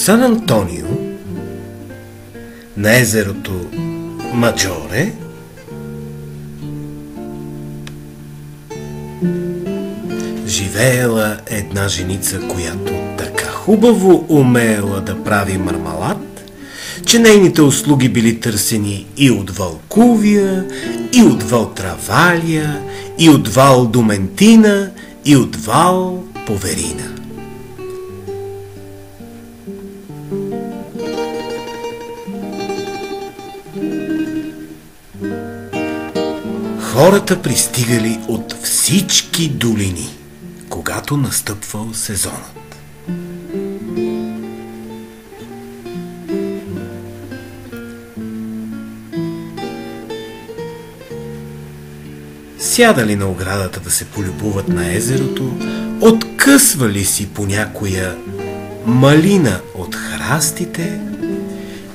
Сан Антонио, на езерото Маджоре, живеела една женица, която така хубаво умеела да прави мармалад, че нейните услуги били търсени и от Вълкувия, и от Вълтравалия, и от Вал Доментина, и от Вал Поверина. Хората пристигали от всички долини, когато настъпвал сезонът. Сядали на оградата да се полюбуват на езерото, откъсвали си по някоя малина от храстите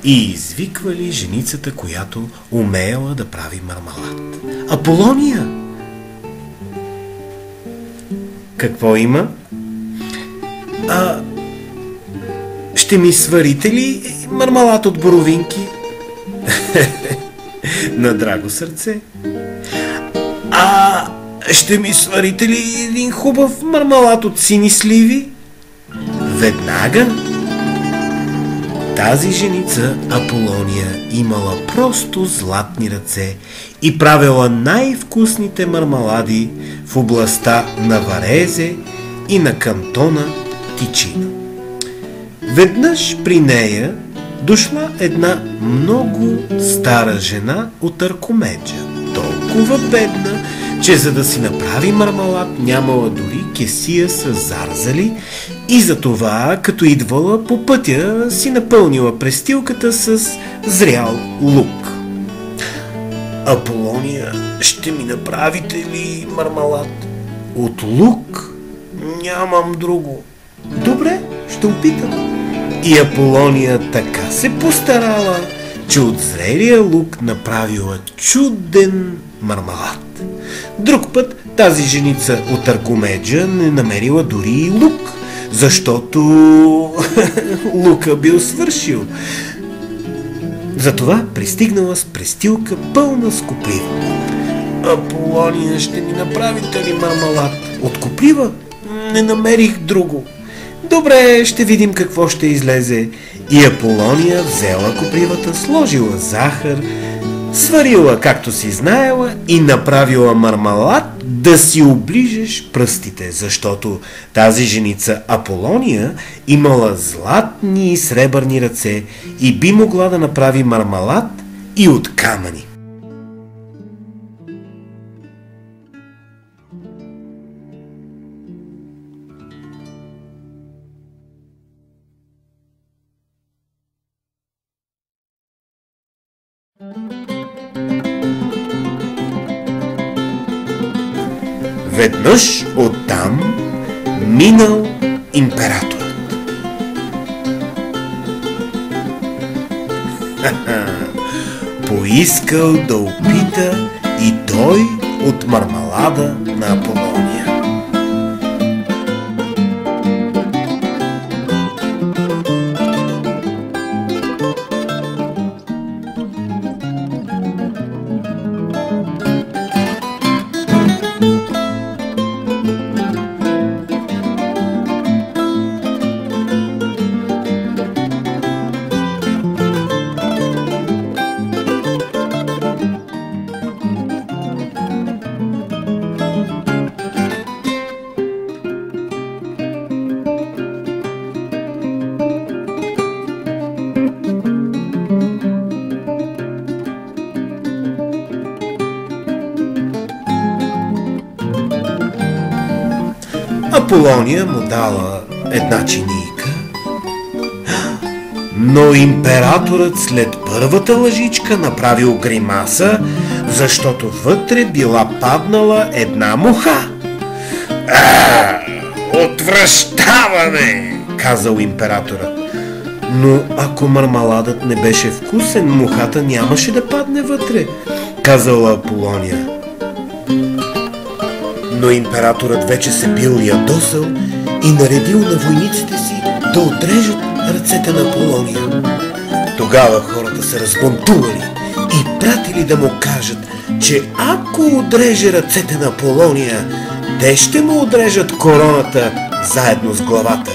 и извиквали женицата, която умеела да прави мармалад. Аполония! Какво има? Ще ми сварите ли мармалад от боровинки? На драго сърце. Ще ми сварите ли един хубав мармалад от сини сливи? Веднага. Тази женица Аполония имала просто златни ръце и правила най-вкусните мармалади в областта на Варезе и на кантона Тичино. Веднъж при нея дошла една много стара жена от Аркомеджа, толкова бедна, че за да си направи мармалад нямала дори кесия с зарзали и затова, като идвала по пътя, си напълнила престилката с зрял лук. Аполония, ще ми направите ли мармалад? От лук? Нямам друго. Добре, ще опитам. И Аполония така се постарала, че от зрелия лук направила чуден мармалад. Друг път тази женица от Аркомеджа не намерила дори и лук, защото лука бил свършил. Затова пристигнала с престилка пълна с коприва. Аполония, ще ми направите ли мармалад? От коприва? Не намерих друго. Добре, ще видим какво ще излезе. И Аполония взела копривата, сложила захар, сварила както си знаела и направила мармалад да си оближеш пръстите, защото тази женица Аполония имала златни и сребърни ръце и би могла да направи мармалад и от камъни. Веднъж оттам минал императорът. Поискал да опита и той от мармалада на Аполония. Аполония му дала една чинийка, но императорът след първата лъжичка направил гримаса, защото вътре била паднала една муха. Отвращаване, казал императорът. Но ако мармаладът не беше вкусен, мухата нямаше да падне вътре, казала Аполония. Но императорът вече се бил ядосал и наредил на войниците си да отрежат ръцете на Аполония. Тогава хората се разбунтували и пратили да му кажат, че ако отреже ръцете на Аполония, те ще му отрежат короната заедно с главата,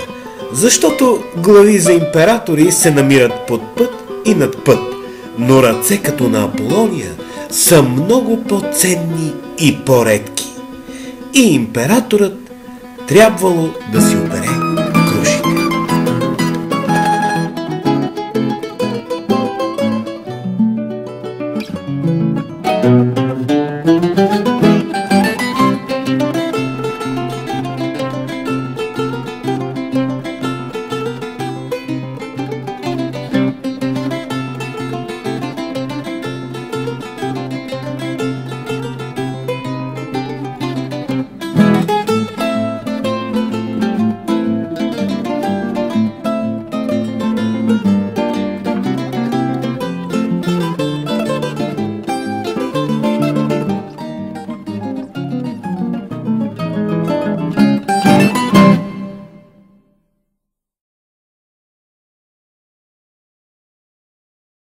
защото глави за императори се намират под път и над път, но ръце като на Аполония са много по-ценни и по-редки. И императорът трябвало да си обере